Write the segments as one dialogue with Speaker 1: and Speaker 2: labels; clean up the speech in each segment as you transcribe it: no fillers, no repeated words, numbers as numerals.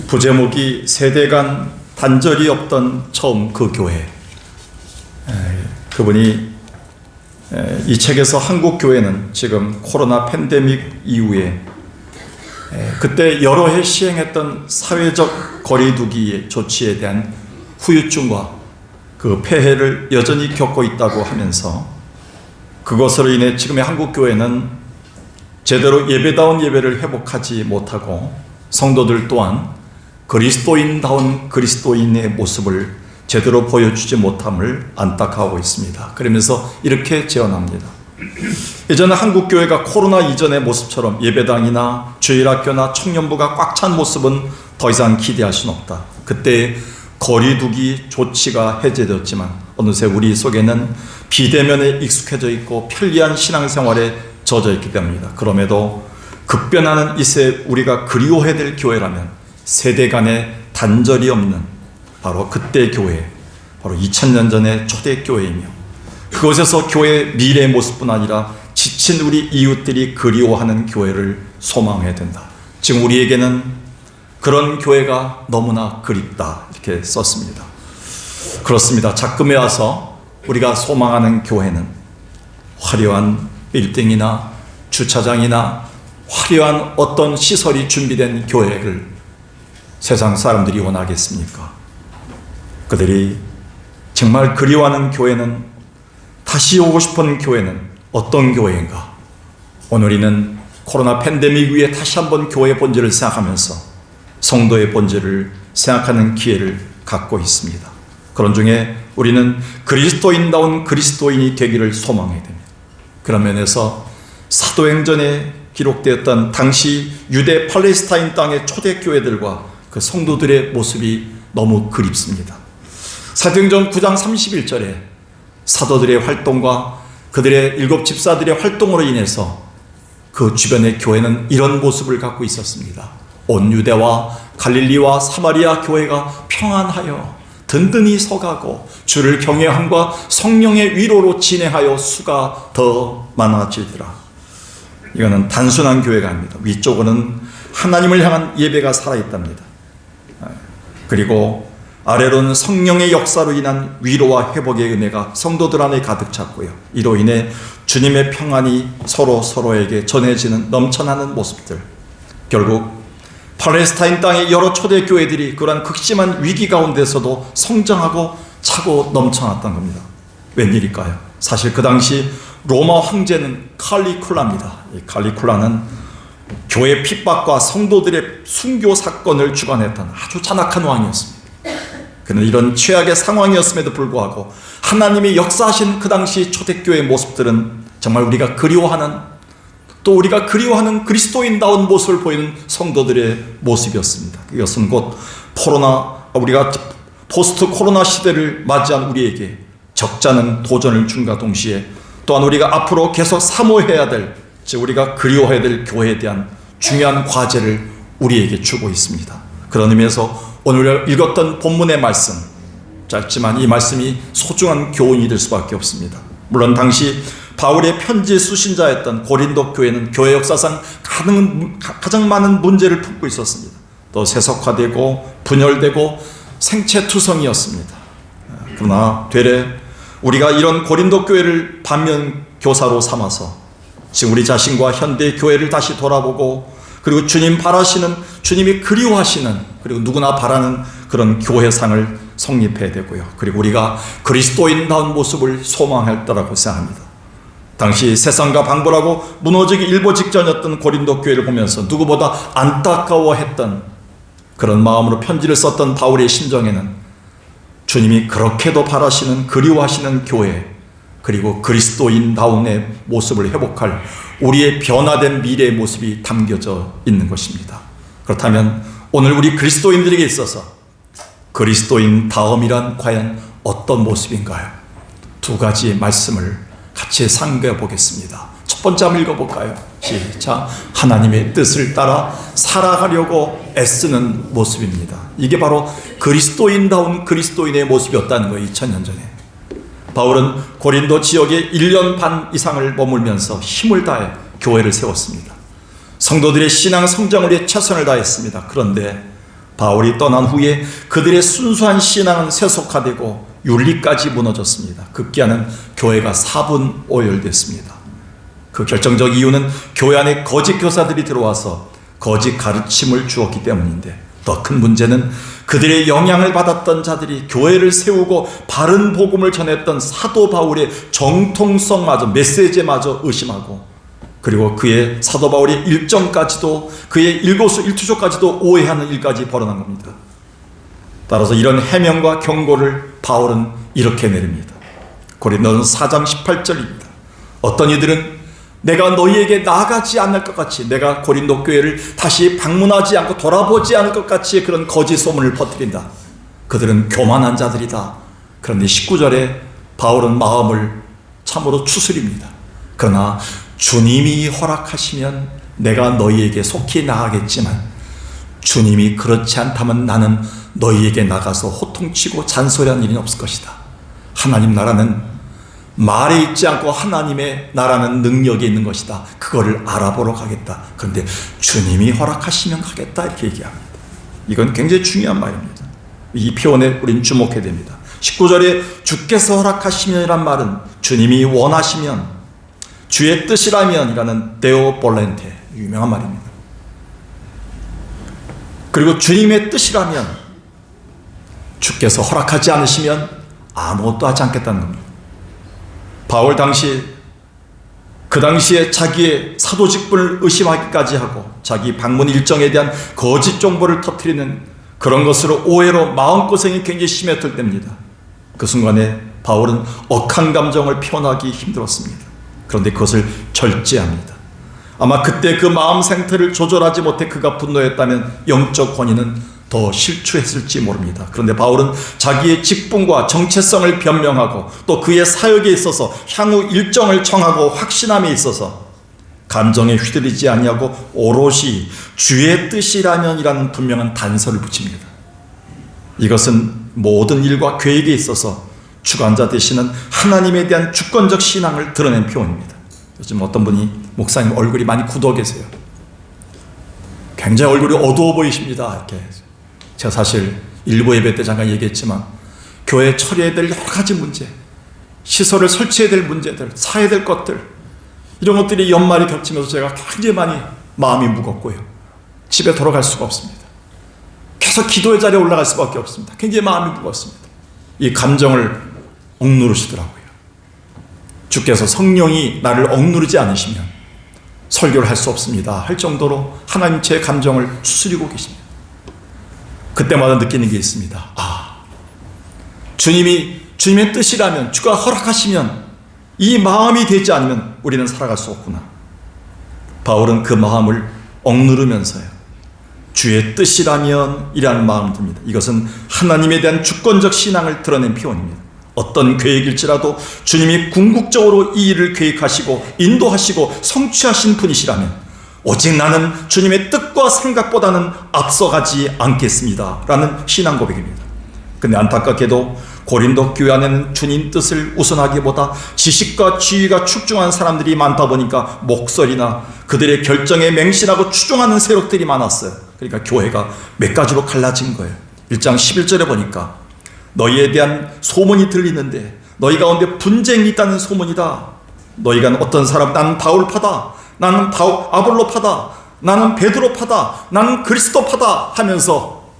Speaker 1: 부제목이 세대 간 단절이 없던 처음 그 교회. 그분이 이 책에서 한국 교회는 지금 코로나 팬데믹 이후에 그때 여러 해 시행했던 사회적 거리두기 조치에 대한 후유증과 그 폐해를 여전히 겪고 있다고 하면서 그것으로 인해 지금의 한국 교회는 제대로 예배다운 예배를 회복하지 못하고 성도들 또한 그리스도인다운 그리스도인의 모습을 제대로 보여주지 못함을 안타까워하고 있습니다. 그러면서 이렇게 제언합니다. 예전에 한국 교회가 코로나 이전의 모습처럼 예배당이나 주일학교나 청년부가 꽉 찬 모습은 더 이상 기대할 수는 없다. 그때 거리두기 조치가 해제되었지만 어느새 우리 속에는 비대면에 익숙해져 있고 편리한 신앙생활에 젖어 있기 때문입니다. 그럼에도 급변하는 이 시대에 우리가 그리워해야 될 교회라면 세대 간의 단절이 없는 바로 그때 교회, 바로 2000년 전의 초대교회이며 그곳에서 교회의 미래의 모습뿐 아니라 지친 우리 이웃들이 그리워하는 교회를 소망해야 된다. 지금 우리에게는 그런 교회가 너무나 그립다 이렇게 썼습니다. 그렇습니다. 작금에 와서 우리가 소망하는 교회는 화려한 빌딩이나 주차장이나 화려한 어떤 시설이 준비된 교회를 세상 사람들이 원하겠습니까? 그들이 정말 그리워하는 교회는, 다시 오고 싶은 교회는 어떤 교회인가? 오늘 우리는 코로나 팬데믹 위에 다시 한번 교회의 본질을 생각하면서 성도의 본질을 생각하는 기회를 갖고 있습니다. 그런 중에 우리는 그리스도인다운 그리스도인이 되기를 소망해야 됩니다. 그런 면에서 사도행전에 기록되었던 당시 유대 팔레스타인 땅의 초대교회들과 그 성도들의 모습이 너무 그립습니다. 사도행전 9장 31절에 사도들의 활동과 그들의 7 집사들의 활동으로 인해서 그 주변의 교회는 이런 모습을 갖고 있었습니다. 온 유대와 갈릴리와 사마리아 교회가 평안하여 든든히 서가고 주를 경외함과 성령의 위로로 진행하여 수가 더 많아지더라. 이거는 단순한 교회가 아닙니다. 위쪽으로는 하나님을 향한 예배가 살아있답니다. 그리고 아래로는 성령의 역사로 인한 위로와 회복의 은혜가 성도들 안에 가득 찼고요. 이로 인해 주님의 평안이 서로에게 전해지는 넘쳐나는 모습들. 결국 팔레스타인 땅의 여러 초대교회들이 그러한 극심한 위기 가운데서도 성장하고 차고 넘쳐났던 겁니다. 웬일일까요? 사실 그 당시 로마 황제는 칼리쿨라입니다. 이 칼리쿨라는 교회 핍박과 성도들의 순교 사건을 주관했던 아주 잔악한 왕이었습니다. 그는 이런 최악의 상황이었음에도 불구하고 하나님이 역사하신 그 당시 초대교회의 모습들은 정말 우리가 그리워하는, 또 우리가 그리워하는 그리스도인다운 모습을 보이는 성도들의 모습이었습니다. 이것은 곧 우리가 포스트 코로나 시대를 맞이한 우리에게 적잖은 도전을 준과 동시에 또한 우리가 앞으로 계속 사모해야 될, 즉 우리가 그리워해야 될 교회에 대한 중요한 과제를 우리에게 주고 있습니다. 그런 의미에서 오늘 읽었던 본문의 말씀, 짧지만 이 말씀이 소중한 교훈이 될 수밖에 없습니다. 물론 당시 바울의 편지 수신자였던 고린도 교회는 교회 역사상 가장 많은 문제를 품고 있었습니다. 또 세속화되고 분열되고 생체투성이었습니다. 그러나 되레 우리가 이런 고린도 교회를 반면 교사로 삼아서 지금 우리 자신과 현대 교회를 다시 돌아보고, 그리고 주님 바라시는, 주님이 그리워하시는, 그리고 누구나 바라는 그런 교회상을 성립해야 되고요. 그리고 우리가 그리스도인다운 모습을 소망할 거라고 생각합니다. 당시 세상과 방불하고 무너지기 일보 직전이었던 고린도 교회를 보면서 누구보다 안타까워했던 그런 마음으로 편지를 썼던 바울의 심정에는 주님이 그렇게도 바라시는, 그리워하시는 교회, 그리고 그리스도인다운의 모습을 회복할 우리의 변화된 미래의 모습이 담겨져 있는 것입니다. 그렇다면 오늘 우리 그리스도인들에게 있어서 그리스도인다움이란 과연 어떤 모습인가요? 두 가지 말씀을 같이 상고해 보겠습니다. 첫 번째 한번 읽어볼까요? 시작. 하나님의 뜻을 따라 살아가려고 애쓰는 모습입니다. 이게 바로 그리스도인다운 그리스도인의 모습이었다는 거예요. 2000년 전에 바울은 고린도 지역에 1년 반 이상을 머물면서 힘을 다해 교회를 세웠습니다. 성도들의 신앙 성장을 위해 최선을 다했습니다. 그런데 바울이 떠난 후에 그들의 순수한 신앙은 세속화되고 윤리까지 무너졌습니다. 급기야는 교회가 사분오열됐습니다. 그 결정적 이유는 교회 안에 거짓 교사들이 들어와서 거짓 가르침을 주었기 때문인데, 더 큰 문제는 그들의 영향을 받았던 자들이 교회를 세우고 바른 복음을 전했던 사도 바울의 정통성마저, 메시지마저 의심하고, 그리고 그의 사도 바울의 일정까지도, 그의 일거수일투족까지도 오해하는 일까지 벌어난 겁니다. 따라서 이런 해명과 경고를 바울은 이렇게 내립니다. 고린도전서 4장 18절입니다. 어떤 이들은 내가 너희에게 나아가지 않을 것 같이, 내가 고린도 교회를 다시 방문하지 않고 돌아보지 않을 것 같이 그런 거짓 소문을 퍼뜨린다. 그들은 교만한 자들이다. 그런데 19절에 바울은 마음을 참으로 추스립니다. 그러나 주님이 허락하시면 내가 너희에게 속히 나가겠지만, 주님이 그렇지 않다면 나는 너희에게 나가서 호통치고 잔소리하는 일이 없을 것이다. 하나님 나라는 말에 있지 않고 하나님의 나라는 능력이 있는 것이다. 그거를 알아보러 가겠다. 그런데 주님이 허락하시면 가겠다, 이렇게 얘기합니다. 이건 굉장히 중요한 말입니다. 이 표현에 우린 주목해야 됩니다. 19절에 주께서 허락하시면이란 말은 주님이 원하시면, 주의 뜻이라면 이라는 데오 볼렌테, 유명한 말입니다. 그리고 주님의 뜻이라면, 주께서 허락하지 않으시면 아무것도 하지 않겠다는 겁니다. 바울 그 당시에 자기의 사도 직분을 의심하기까지 하고 자기 방문 일정에 대한 거짓 정보를 터뜨리는 그런 것으로 오해로 마음고생이 굉장히 심했을 때입니다. 그 순간에 바울은 억한 감정을 표현하기 힘들었습니다. 그런데 그것을 절제합니다. 아마 그때 그 마음 상태를 조절하지 못해 그가 분노했다면 영적 권위는 더 실추했을지 모릅니다. 그런데 바울은 자기의 직분과 정체성을 변명하고 또 그의 사역에 있어서 향후 일정을 정하고 확신함에 있어서 감정에 휘둘리지 아니하고 오롯이 주의 뜻이라면이라는 분명한 단서를 붙입니다. 이것은 모든 일과 계획에 있어서 주관자 되시는 하나님에 대한 주권적 신앙을 드러낸 표현입니다. 요즘 어떤 분이 목사님 얼굴이 많이 굳어 계세요. 굉장히 얼굴이 어두워 보이십니다. 이렇게. 제가 사실 일부 예배 때 잠깐 얘기했지만 교회 처리해야 될 여러 가지 문제, 시설을 설치해야 될 문제들, 사야 될 것들, 이런 것들이 연말이 겹치면서 제가 굉장히 많이 마음이 무겁고요. 집에 돌아갈 수가 없습니다. 계속 기도의 자리에 올라갈 수밖에 없습니다. 굉장히 마음이 무겁습니다. 이 감정을 억누르시더라고요. 주께서 성령이 나를 억누르지 않으시면 설교를 할 수 없습니다 할 정도로 하나님 제 감정을 추스리고 계십니다. 그때마다 느끼는 게 있습니다. 주님의 뜻이라면, 주가 허락하시면, 이 마음이 되지 않으면 우리는 살아갈 수 없구나. 바울은 그 마음을 억누르면서요, 주의 뜻이라면 이라는 마음을 듭니다. 이것은 하나님에 대한 주권적 신앙을 드러낸 표현입니다. 어떤 계획일지라도 주님이 궁극적으로 이 일을 계획하시고 인도하시고 성취하신 분이시라면 오직 나는 주님의 뜻과 생각보다는 앞서가지 않겠습니다 라는 신앙 고백입니다. 근데 안타깝게도 고린도 교회 안에는 주님 뜻을 우선하기보다 지식과 지위가 축중한 사람들이 많다 보니까 목소리나 그들의 결정에 맹신하고 추종하는 세력들이 많았어요. 그러니까 교회가 몇 가지로 갈라진 거예요. 1장 11절에 보니까 너희에 대한 소문이 들리는데 너희 가운데 분쟁이 있다는 소문이다. 너희가 어떤 사람, 나는 바울파다, 나는 아볼로파다, 나는 베드로파다, 나는 그리스도파다 하면서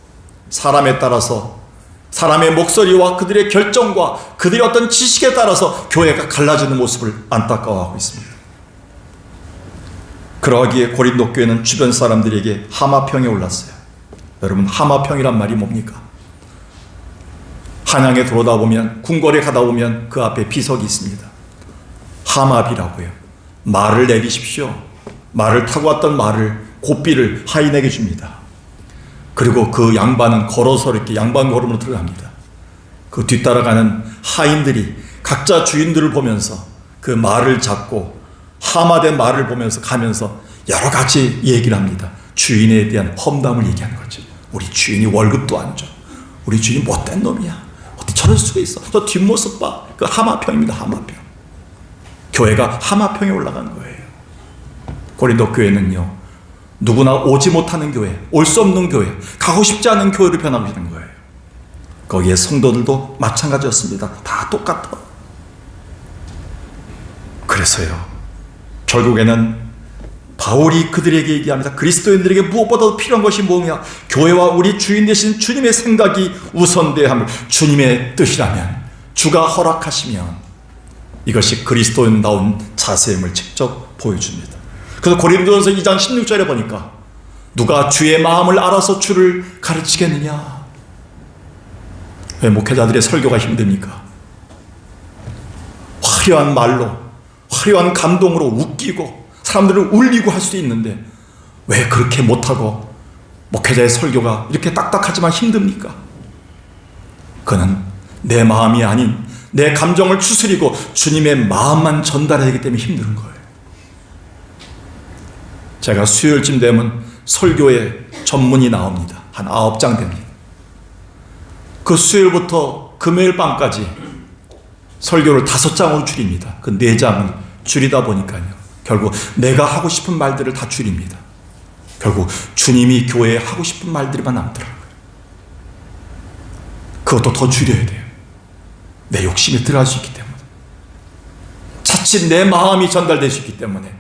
Speaker 1: 사람에 따라서, 사람의 목소리와 그들의 결정과 그들의 어떤 지식에 따라서 교회가 갈라지는 모습을 안타까워하고 있습니다. 그러기에 고린도 교회는 주변 사람들에게 하마평에 올랐어요. 여러분, 하마평이란 말이 뭡니까? 한양에 들어오다 보면, 궁궐에 가다 보면 그 앞에 비석이 있습니다. 하마비라고요. 말을 내리십시오. 말을 타고 왔던 말을, 고삐를 하인에게 줍니다. 그리고 그 양반은 걸어서 이렇게 양반 걸음으로 들어갑니다. 그 뒤따라가는 하인들이 각자 주인들을 보면서 그 말을 잡고 하마된 말을 보면서 가면서 여러 가지 얘기를 합니다. 주인에 대한 험담을 얘기하는 거죠. 우리 주인이 월급도 안 줘. 우리 주인이 못된 놈이야. 어떻게 저럴 수가 있어. 저 뒷모습 봐. 그 하마평입니다. 하마평. 교회가 하마평에 올라간 거예요. 고린도 교회는요, 누구나 오지 못하는 교회, 올 수 없는 교회, 가고 싶지 않은 교회로 변하고 있는 거예요. 거기에 성도들도 마찬가지였습니다. 다 똑같아. 그래서요, 결국에는 바울이 그들에게 얘기합니다. 그리스도인들에게 무엇보다도 필요한 것이 뭐냐? 교회와 우리 주인 되신 주님의 생각이 우선돼야 함을, 주님의 뜻이라면, 주가 허락하시면 이것이 그리스도인다운 자세임을 직접 보여줍니다. 그래서 고린도전서 2장 16절에 보니까 누가 주의 마음을 알아서 주를 가르치겠느냐? 왜 목회자들의 설교가 힘듭니까? 화려한 말로, 화려한 감동으로 웃기고 사람들을 울리고 할 수도 있는데 왜 그렇게 못하고 목회자의 설교가 이렇게 딱딱하지만 힘듭니까? 그는 내 마음이 아닌 내 감정을 추스리고 주님의 마음만 전달해야 되기 때문에 힘든 거예요. 제가 수요일쯤 되면 설교에 전문이 나옵니다. 한 9장 됩니다. 그 수요일부터 금요일 밤까지 설교를 5장으로 줄입니다. 그 4장을 줄이다 보니까요, 결국 내가 하고 싶은 말들을 다 줄입니다. 결국 주님이 교회에 하고 싶은 말들만 남더라고요. 그것도 더 줄여야 돼요. 내 욕심이 들어갈 수 있기 때문에, 자칫 내 마음이 전달될 수 있기 때문에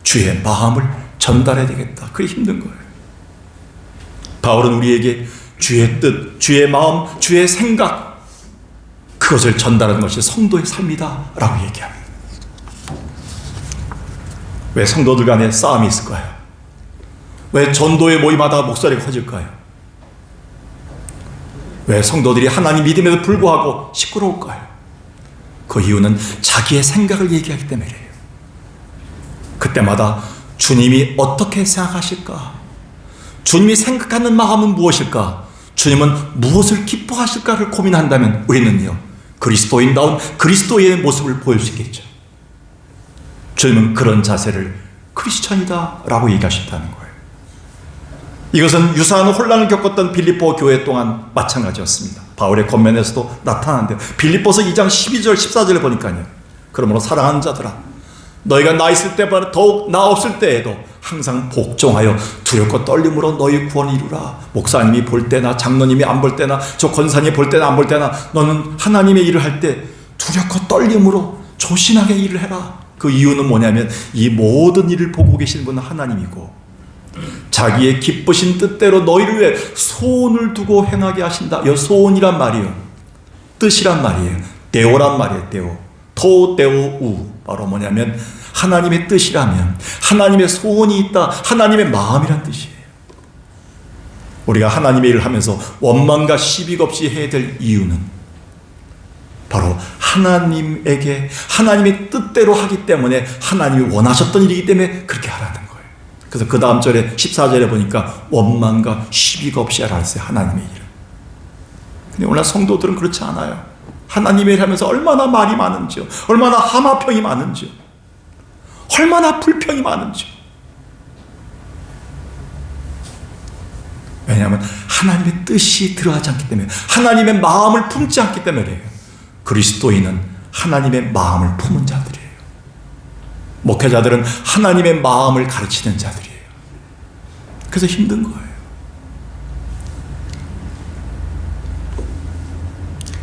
Speaker 1: 주의 마음을 전달해야 되겠다. 그게 힘든 거예요. 바울은 우리에게 주의 뜻, 주의 마음, 주의 생각, 그것을 전달하는 것이 성도의 삶이다 라고 얘기합니다. 왜 성도들 간에 싸움이 있을까요? 왜 전도회 모임마다 목소리가 커질까요? 왜 성도들이 하나님 믿음에도 불구하고 시끄러울까요? 그 이유는 자기의 생각을 얘기하기 때문이에요. 그때마다 주님이 어떻게 생각하실까? 주님이 생각하는 마음은 무엇일까? 주님은 무엇을 기뻐하실까를 고민한다면 우리는요, 그리스도인다운 그리스도의 모습을 보일 수 있겠죠. 주님은 그런 자세를 크리스천이다 라고 얘기하셨다는 거예요. 이것은 유사한 혼란을 겪었던 빌립보 교회 또한 마찬가지였습니다. 바울의 권면에서도 나타나는데요. 빌립보서 2장 12절 14절을 보니까요, 그러므로 사랑하는 자들아, 너희가 나 있을 때보다 더욱 나 없을 때에도 항상 복종하여 두렵고 떨림으로 너희 구원을 이루라. 목사님이 볼 때나 장로님이 안 볼 때나 저 권사님이 볼 때나 안 볼 때나 너는 하나님의 일을 할 때 두렵고 떨림으로 조신하게 일을 해라. 그 이유는 뭐냐면 이 모든 일을 보고 계신 분은 하나님이고 자기의 기쁘신 뜻대로 너희를 위해 소원을 두고 행하게 하신다. 이 소원이란 말이에요. 뜻이란 말이에요. 데오란 말이에요. 데오. 토데오우. 바로 뭐냐면 하나님의 뜻이라면, 하나님의 소원이 있다, 하나님의 마음이란 뜻이에요. 우리가 하나님의 일을 하면서 원망과 시비 없이 해야 될 이유는 바로 하나님에게 하나님의 뜻대로 하기 때문에, 하나님이 원하셨던 일이기 때문에 그렇게 하라는 거예요. 그래서 그 다음 절에 14절에 보니까 원망과 시비가 없이 하라 했어요. 하나님의 일을. 근데 오늘 성도들은 그렇지 않아요. 하나님의 일을 하면서 얼마나 말이 많은지요, 얼마나 하마평이 많은지요, 얼마나 불평이 많은지요. 왜냐하면 하나님의 뜻이 들어가지 않기 때문에, 하나님의 마음을 품지 않기 때문이에요. 그리스도인은 하나님의 마음을 품은 자들이에요. 목회자들은 하나님의 마음을 가르치는 자들이에요. 그래서 힘든 거예요.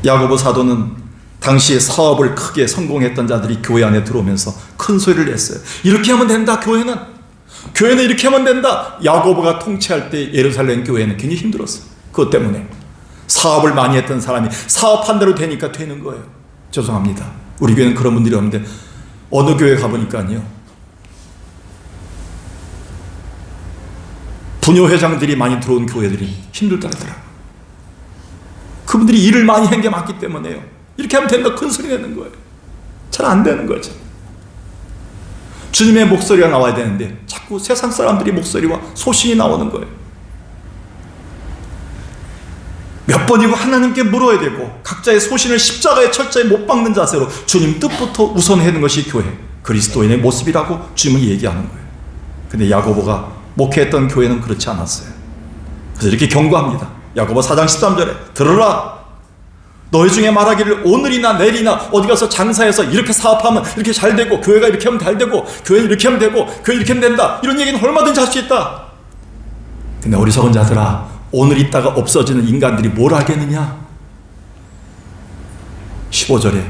Speaker 1: 야고보 사도는 당시에 사업을 크게 성공했던 자들이 교회 안에 들어오면서 큰 소리를 냈어요. 이렇게 하면 된다. 교회는 이렇게 하면 된다. 야고보가 통치할 때 예루살렘 교회는 굉장히 힘들었어요. 그것 때문에 사업을 많이 했던 사람이 사업한 대로 되니까 되는 거예요. 죄송합니다. 우리 교회는 그런 분들이 없는데 어느 교회 가보니까요, 부녀회장들이 많이 들어온 교회들이 힘들다더라고요. 그분들이 일을 많이 한 게 많기 때문에요. 이렇게 하면 된다 큰 소리 내는 거예요. 잘 안 되는 거죠. 주님의 목소리가 나와야 되는데 자꾸 세상 사람들이 목소리와 소신이 나오는 거예요. 몇 번이고 하나님께 물어야 되고, 각자의 소신을 십자가에 철저히 못 박는 자세로 주님 뜻부터 우선하는 것이 교회, 그리스도인의 모습이라고 주님은 얘기하는 거예요. 근데 야고보가 목회했던 교회는 그렇지 않았어요. 그래서 이렇게 경고합니다. 야고보 4장 13절에 들으라, 너희 중에 말하기를 오늘이나 내일이나 어디 가서 장사해서 이렇게 사업하면 이렇게 잘 되고, 교회가 이렇게 하면 잘 되고, 교회는 이렇게 하면 되고, 교회 이렇게 하면 된다, 이런 얘기는 얼마든지 할 수 있다. 근데 어리석은 자들아, 오늘 있다가 없어지는 인간들이 뭘 알겠느냐? 15절에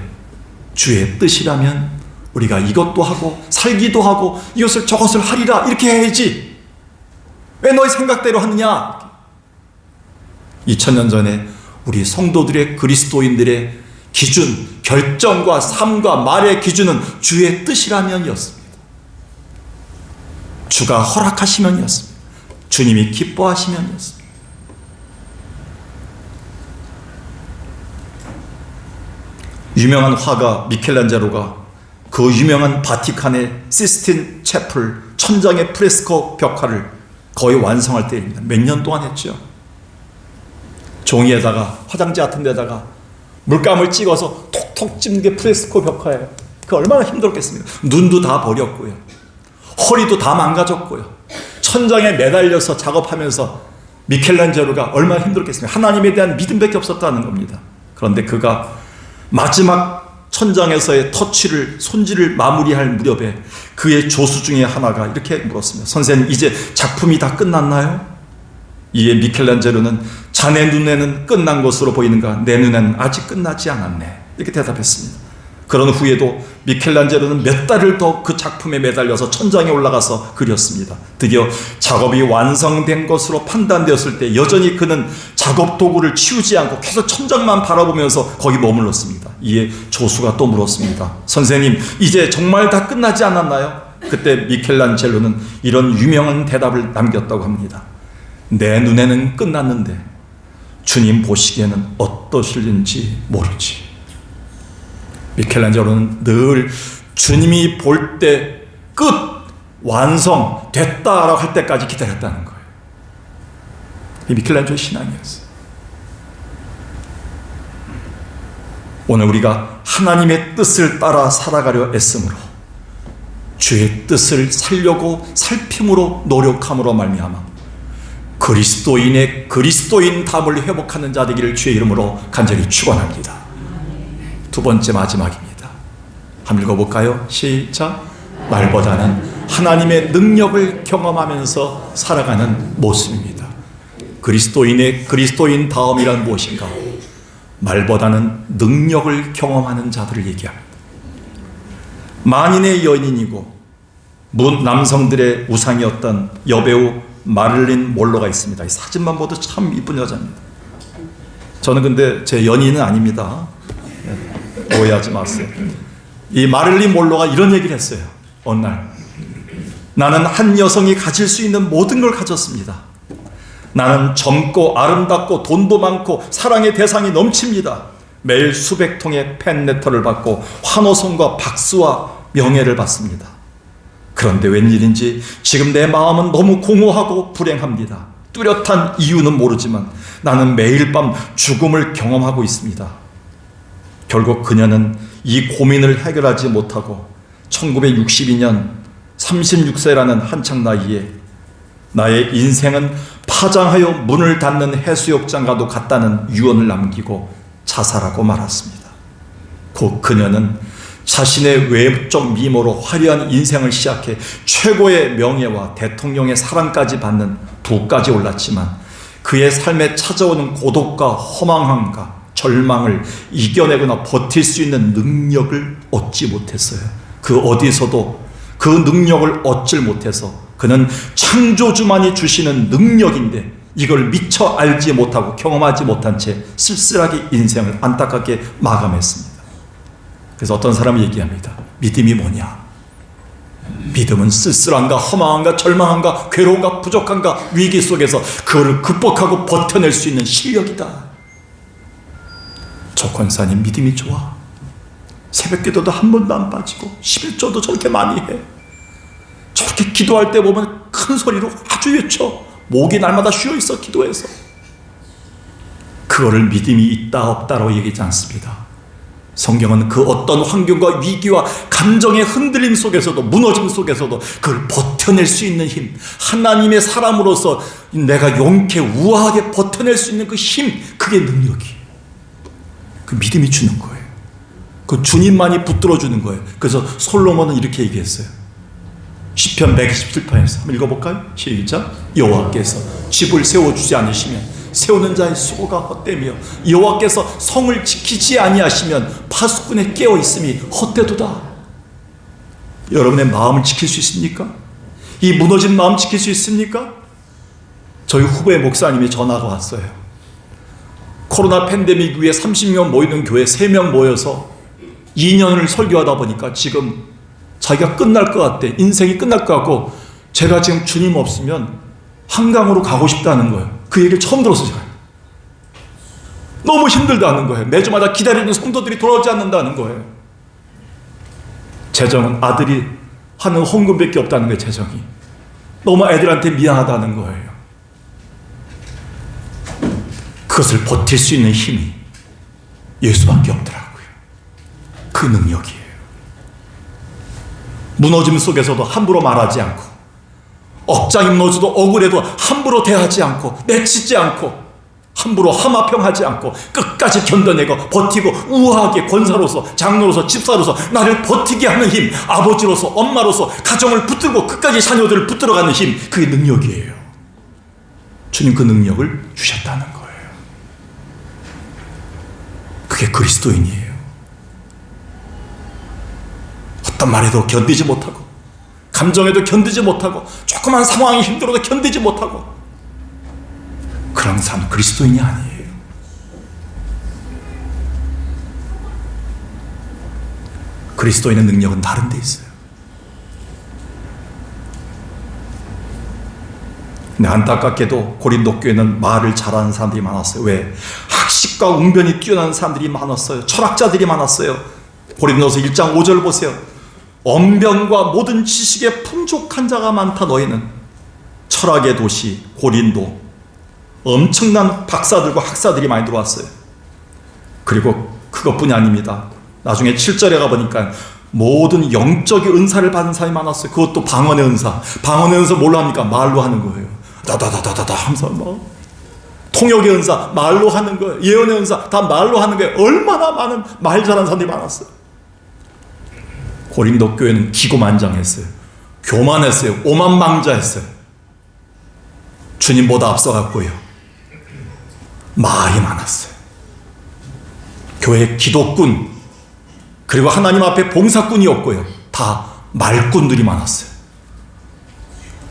Speaker 1: 주의 뜻이라면 우리가 이것도 하고 살기도 하고 이것을 저것을 하리라, 이렇게 해야지. 왜 너희 생각대로 하느냐? 2000년 전에 우리 성도들의, 그리스도인들의 기준, 결정과 삶과 말의 기준은 주의 뜻이라면이었습니다. 주가 허락하시면이었습니다. 주님이 기뻐하시면이었습니다. 유명한 화가 미켈란젤로가 그 유명한 바티칸의 시스틴 채플 천장의 프레스코 벽화를 거의 완성할 때입니다. 몇 년 동안 했죠. 종이에다가, 화장지 같은 데다가 물감을 찍어서 톡톡 찍는 게 프레스코 벽화예요. 그 얼마나 힘들었겠습니까? 눈도 다 버렸고요, 허리도 다 망가졌고요, 천장에 매달려서 작업하면서 미켈란젤로가 얼마나 힘들었겠습니까? 하나님에 대한 믿음밖에 없었다는 겁니다. 그런데 그가 마지막 천장에서의 터치를, 손질을 마무리할 무렵에 그의 조수 중에 하나가 이렇게 물었습니다. 선생님, 이제 작품이 다 끝났나요? 이에 미켈란젤로는 자네 눈에는 끝난 것으로 보이는가? 내 눈에는 아직 끝나지 않았네, 이렇게 대답했습니다. 그런 후에도 미켈란젤로는 몇 달을 더 그 작품에 매달려서 천장에 올라가서 그렸습니다. 드디어 작업이 완성된 것으로 판단되었을 때 여전히 그는 작업 도구를 치우지 않고 계속 천장만 바라보면서 거기 머물렀습니다. 이에 조수가 또 물었습니다. 선생님, 이제 정말 다 끝나지 않았나요? 그때 미켈란젤로는 이런 유명한 대답을 남겼다고 합니다. 내 눈에는 끝났는데 주님 보시기에는 어떠실는지 모르지. 미켈란젤로는 늘 주님이 볼 때 끝, 완성, 됐다라고 할 때까지 기다렸다는 거예요. 이 미켈란젤로의 신앙이었어요. 오늘 우리가 하나님의 뜻을 따라 살아가려 애씀으로, 주의 뜻을 살려고 살핌으로 노력함으로 말미암아 그리스도인의 그리스도인담을 회복하는 자 되기를 주의 이름으로 간절히 축원합니다. 두 번째, 마지막입니다. 한번 읽어볼까요? 시작. 말보다는 하나님의 능력을 경험하면서 살아가는 모습입니다. 그리스도인의 그리스도인 다음이란 무엇인가? 말보다는 능력을 경험하는 자들을 얘기합니다. 만인의 연인이고 남성들의 우상이었던 여배우 마릴린 몰로가 있습니다. 이 사진만 봐도 참 이쁜 여자입니다. 저는 근데 제 연인은 아닙니다. 오해하지 마세요. 이 마릴린 몰로가 이런 얘기를 했어요. 어느 날, 나는 한 여성이 가질 수 있는 모든 걸 가졌습니다. 나는 젊고 아름답고 돈도 많고 사랑의 대상이 넘칩니다. 매일 수백 통의 팬레터를 받고 환호성과 박수와 명예를 받습니다. 그런데 웬일인지 지금 내 마음은 너무 공허하고 불행합니다. 뚜렷한 이유는 모르지만 나는 매일 밤 죽음을 경험하고 있습니다. 결국 그녀는 이 고민을 해결하지 못하고 1962년 36세라는 한창 나이에 나의 인생은 파장하여 문을 닫는 해수욕장과도 같다는 유언을 남기고 자살하고 말았습니다. 곧 그녀는 자신의 외적 미모로 화려한 인생을 시작해 최고의 명예와 대통령의 사랑까지 받는 부까지 올랐지만 그의 삶에 찾아오는 고독과 허망함과 절망을 이겨내거나 버틸 수 있는 능력을 얻지 못했어요. 그 어디서도 그 능력을 얻질 못해서 그는 창조주만이 주시는 능력인데 이걸 미처 알지 못하고 경험하지 못한 채 쓸쓸하게 인생을 안타깝게 마감했습니다. 그래서 어떤 사람이 얘기합니다. 믿음이 뭐냐? 믿음은 쓸쓸함과 허망함과 절망함과 괴로움과 부족함과 위기 속에서 그거를 극복하고 버텨낼 수 있는 실력이다. 저 권사님 믿음이 좋아. 새벽기도도 한 번도 안 빠지고 11조도 저렇게 많이 해. 저렇게 기도할 때 보면 큰 소리로 아주 외쳐. 목이 날마다 쉬어있어 기도해서. 그거를 믿음이 있다 없다라고 얘기하지 않습니다. 성경은 그 어떤 환경과 위기와 감정의 흔들림 속에서도 무너짐 속에서도 그걸 버텨낼 수 있는 힘, 하나님의 사람으로서 내가 용케 우아하게 버텨낼 수 있는 그 힘, 그게 능력이에요. 그 믿음이 주는 거예요. 그 주님만이 붙들어 주는 거예요. 그래서 솔로몬은 이렇게 얘기했어요. 시편 127편에서 한번 읽어볼까요? 시작. 여호와께서 집을 세워주지 않으시면 세우는 자의 수고가 헛되며 여호와께서 성을 지키지 아니하시면 파수꾼에 깨어 있음이 헛되도다. 여러분의 마음을 지킬 수 있습니까? 이 무너진 마음 지킬 수 있습니까? 저희 후배 목사님이 전화가 왔어요. 코로나 팬데믹 위에 30명 모이는 교회 3명 모여서 2년을 설교하다 보니까 지금 자기가 끝날 것 같대. 인생이 끝날 것 같고 제가 지금 주님 없으면 한강으로 가고 싶다는 거예요. 그 얘기를 처음 들었어요. 제가. 너무 힘들다는 거예요. 매주마다 기다리는 성도들이 돌아오지 않는다는 거예요. 재정은 아들이 하는 헌금밖에 없다는 거예요. 재정이. 너무 애들한테 미안하다는 거예요. 그것을 버틸 수 있는 힘이 예수밖에 없더라고요. 그 능력이에요. 무너짐 속에서도 함부로 말하지 않고, 억장이 무너져도 억울해도 함부로 대하지 않고, 내치지 않고, 함부로 하마평하지 않고 끝까지 견뎌내고 버티고 우아하게 권사로서, 장로로서, 집사로서 나를 버티게 하는 힘, 아버지로서, 엄마로서 가정을 붙들고 끝까지 자녀들을 붙들어가는 힘, 그게 능력이에요. 주님 그 능력을 주셨다는 거예요. 그게 그리스도인이에요. 어떤 말에도 견디지 못하고, 감정에도 견디지 못하고, 조그만 상황이 힘들어도 견디지 못하고, 그런 사람 그리스도인이 아니에요. 그리스도인의 능력은 다른 데 있어요. 근데 안타깝게도 고린도 교회는 말을 잘하는 사람들이 많았어요. 왜? 학식과 웅변이 뛰어난 사람들이 많았어요. 철학자들이 많았어요. 고린도서 1장 5절 보세요. 언변과 모든 지식에 풍족한 자가 많다. 너희는 철학의 도시 고린도, 엄청난 박사들과 학사들이 많이 들어왔어요. 그리고 그것뿐이 아닙니다. 나중에 7절에 가보니까 모든 영적인 은사를 받은 사람이 많았어요. 그것도 방언의 은사. 방언의 은사 뭘로 합니까? 말로 하는 거예요. 다다다다다다 하면서 막 통역의 은사 말로 하는 거예요. 예언의 은사 다 말로 하는 거예요. 얼마나 많은 말 잘하는 사람들이 많았어요. 고린도 교회는 기고만장했어요. 교만했어요. 오만망자했어요. 주님보다 앞서갔고요. 말이 많았어요. 교회 기독군, 그리고 하나님 앞에 봉사꾼이었고요. 다 말꾼들이 많았어요.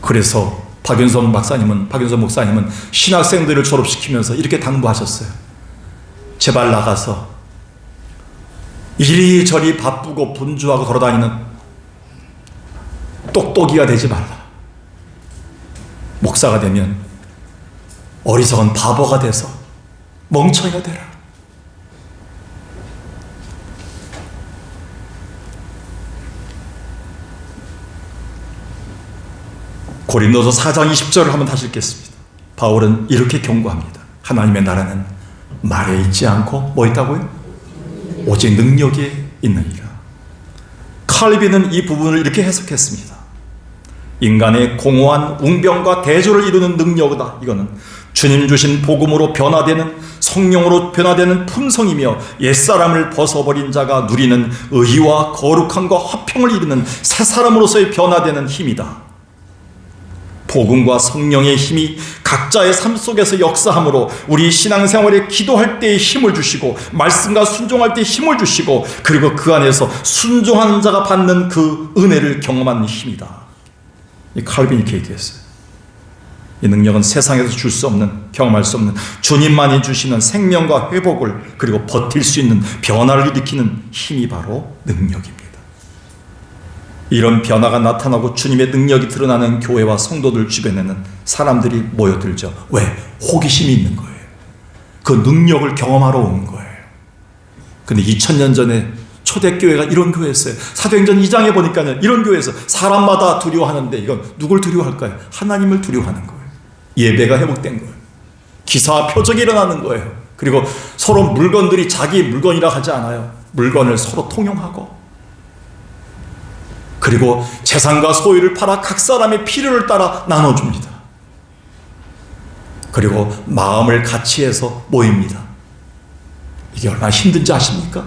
Speaker 1: 그래서 박윤선 목사님은 신학생들을 졸업시키면서 이렇게 당부하셨어요. 제발 나가서 이리저리 바쁘고 분주하고 돌아다니는 똑똑이가 되지 말라. 목사가 되면 어리석은 바보가 돼서 멍청이가 되라. 고린도서 4장 20절을 한번 다시 읽겠습니다. 바울은 이렇게 경고합니다. 하나님의 나라는 말에 있지 않고 뭐 있다고요? 오직 능력에 있느니라. 칼빈은 이 부분을 이렇게 해석했습니다. 인간의 공허한 웅변과 대조를 이루는 능력이다. 이거는 주님 주신 복음으로 변화되는, 성령으로 변화되는 품성이며 옛사람을 벗어버린 자가 누리는 의와 거룩함과 화평을 이루는 새 사람으로서의 변화되는 힘이다. 복음과 성령의 힘이 각자의 삶 속에서 역사함으로 우리 신앙생활에 기도할 때에 힘을 주시고, 말씀과 순종할 때 힘을 주시고, 그리고 그 안에서 순종하는 자가 받는 그 은혜를 경험하는 힘이다. 이 칼빈이 이렇게 얘기했어요. 이 능력은 세상에서 줄 수 없는, 경험할 수 없는 주님만이 주시는 생명과 회복을, 그리고 버틸 수 있는 변화를 일으키는 힘이 바로 능력입니다. 이런 변화가 나타나고 주님의 능력이 드러나는 교회와 성도들 주변에는 사람들이 모여들죠. 왜? 호기심이 있는 거예요. 그 능력을 경험하러 오는 거예요. 근데 2000년 전에 초대교회가 이런 교회였어요. 사도행전 2장에 보니까는 이런 교회에서 사람마다 두려워하는데, 이건 누굴 두려워할까요? 하나님을 두려워하는 거예요. 예배가 회복된 거예요. 기사와 표적이 일어나는 거예요. 그리고 서로 물건들이 자기 물건이라 하지 않아요. 물건을 서로 통용하고, 그리고 재산과 소유를 팔아 각 사람의 필요를 따라 나눠줍니다. 그리고 마음을 같이 해서 모입니다. 이게 얼마나 힘든지 아십니까?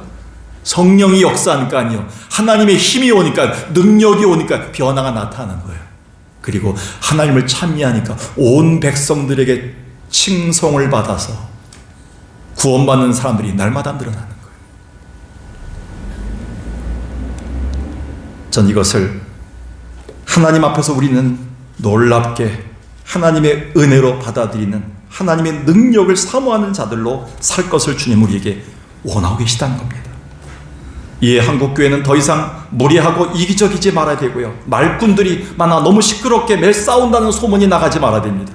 Speaker 1: 성령이 역사하니까요, 하나님의 힘이 오니까, 능력이 오니까 변화가 나타나는 거예요. 그리고 하나님을 찬미하니까 온 백성들에게 칭송을 받아서 구원받는 사람들이 날마다 늘어나는 거예요. 전 이것을 하나님 앞에서 우리는 놀랍게 하나님의 은혜로 받아들이는, 하나님의 능력을 사모하는 자들로 살 것을 주님 우리에게 원하고 계시다는 겁니다. 이에 한국교회는 더 이상 무리하고 이기적이지 말아야 되고요, 말꾼들이 많아 너무 시끄럽게 매일 싸운다는 소문이 나가지 말아야 됩니다.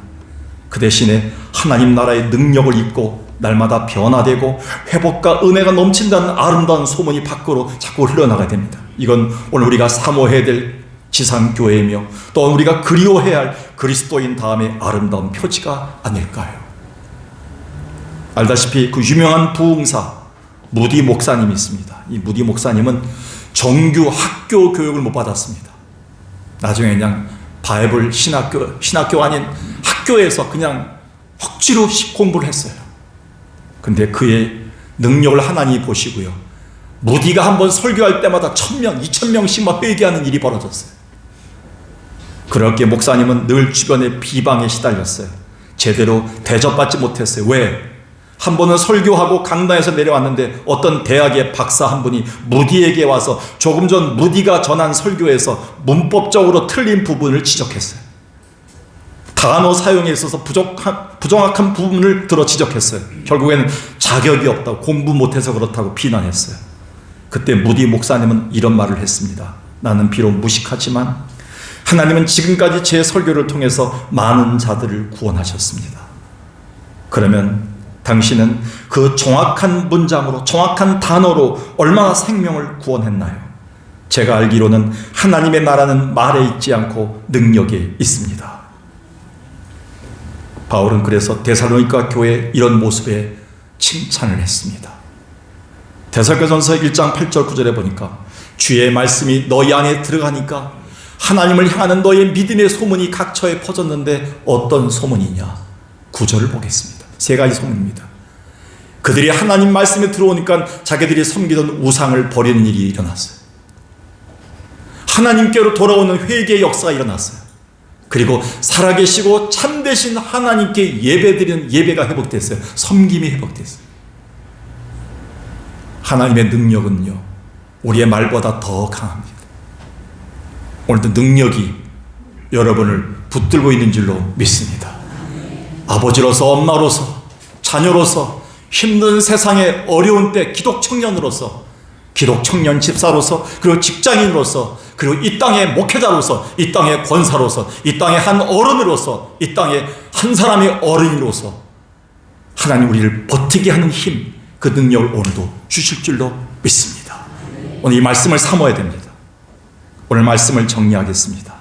Speaker 1: 그 대신에 하나님 나라의 능력을 입고 날마다 변화되고 회복과 은혜가 넘친다는 아름다운 소문이 밖으로 자꾸 흘러나가야 됩니다. 이건 오늘 우리가 사모해야 될 지상교회이며 또 우리가 그리워해야 할 그리스도인 다음의 아름다운 표지가 아닐까요? 알다시피 그 유명한 부흥사 무디 목사님이 있습니다. 이 무디 목사님은 정규 학교 교육을 못 받았습니다. 나중에 그냥 바이블 신학교 아닌 학교에서 그냥 억지로 공부를 했어요. 근데 그의 능력을 하나님이 보시고요, 무디가 한번 설교할 때마다 1000명, 2000명씩 막 회개하는 일이 벌어졌어요. 그렇게 목사님은 늘 주변의 비방에 시달렸어요. 제대로 대접받지 못했어요. 왜? 한 번은 설교하고 강단에서 내려왔는데 어떤 대학의 박사 한 분이 무디에게 와서 조금 전 무디가 전한 설교에서 문법적으로 틀린 부분을 지적했어요. 단어 사용에 있어서 부정확한 부분을 들어 지적했어요. 결국에는 자격이 없다고, 공부 못해서 그렇다고 비난했어요. 그때 무디 목사님은 이런 말을 했습니다. 나는 비록 무식하지만 하나님은 지금까지 제 설교를 통해서 많은 자들을 구원하셨습니다. 그러면 당신은 그 정확한 문장으로, 정확한 단어로 얼마나 생명을 구원했나요? 제가 알기로는 하나님의 나라는 말에 있지 않고 능력에 있습니다. 바울은 그래서 데살로니가 교회의 이런 모습에 칭찬을 했습니다. 데살로니가전서 1장 8절 9절에 보니까 주의 말씀이 너희 안에 들어가니까 하나님을 향하는 너의 믿음의 소문이 각처에 퍼졌는데 어떤 소문이냐? 9절을 보겠습니다. 세 가지 소문입니다. 그들이 하나님 말씀에 들어오니까 자기들이 섬기던 우상을 버리는 일이 일어났어요. 하나님께로 돌아오는 회개의 역사가 일어났어요. 그리고 살아계시고 참되신 하나님께 예배드리는 예배가 회복됐어요. 섬김이 회복됐어요. 하나님의 능력은요, 우리의 말보다 더 강합니다. 오늘도 능력이 여러분을 붙들고 있는 줄로 믿습니다. 아버지로서, 엄마로서, 자녀로서, 힘든 세상의 어려운 때 기독 청년으로서, 기독 청년 집사로서, 그리고 직장인으로서, 그리고 이 땅의 목회자로서, 이 땅의 권사로서, 이 땅의 한 어른으로서, 이 땅의 한 사람의 어른으로서 하나님 우리를 버티게 하는 힘, 그 능력을 오늘도 주실 줄로 믿습니다. 오늘 이 말씀을 사모해야 됩니다. 오늘 말씀을 정리하겠습니다.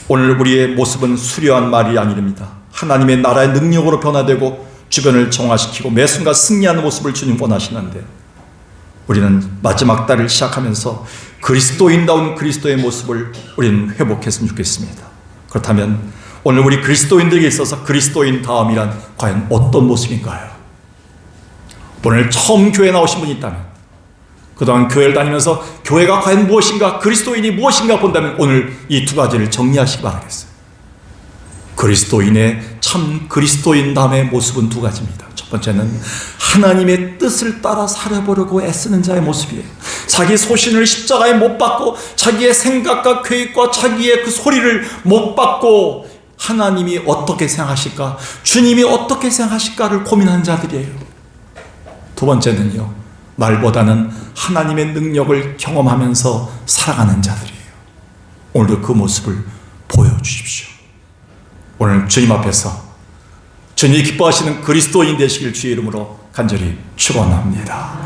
Speaker 1: 오늘 우리의 모습은 수려한 말이 아닙니다. 하나님의 나라의 능력으로 변화되고 주변을 정화시키고 매 순간 승리하는 모습을 주님 원하시는데, 우리는 마지막 달을 시작하면서 그리스도인다운 그리스도의 모습을 우리는 회복했으면 좋겠습니다. 그렇다면 오늘 우리 그리스도인들에게 있어서 그리스도인 다음이란 과연 어떤 모습인가요? 오늘 처음 교회 나오신 분이 있다면, 그동안 교회를 다니면서 교회가 과연 무엇인가, 그리스도인이 무엇인가 본다면 오늘 이 두 가지를 정리하시기 바라겠어요. 그리스도인의 참 그리스도인 다음의 모습은 두 가지입니다. 첫 번째는 하나님의 뜻을 따라 살아보려고 애쓰는 자의 모습이에요. 자기 소신을 십자가에 못 박고 자기의 생각과 계획과 자기의 그 소리를 못 박고 하나님이 어떻게 생각하실까, 주님이 어떻게 생각하실까를 고민하는 자들이에요. 두 번째는요, 말보다는 하나님의 능력을 경험하면서 살아가는 자들이에요. 오늘도 그 모습을 보여주십시오. 오늘 주님 앞에서 주님이 기뻐하시는 그리스도인 되시길 주의 이름으로 간절히 축원합니다.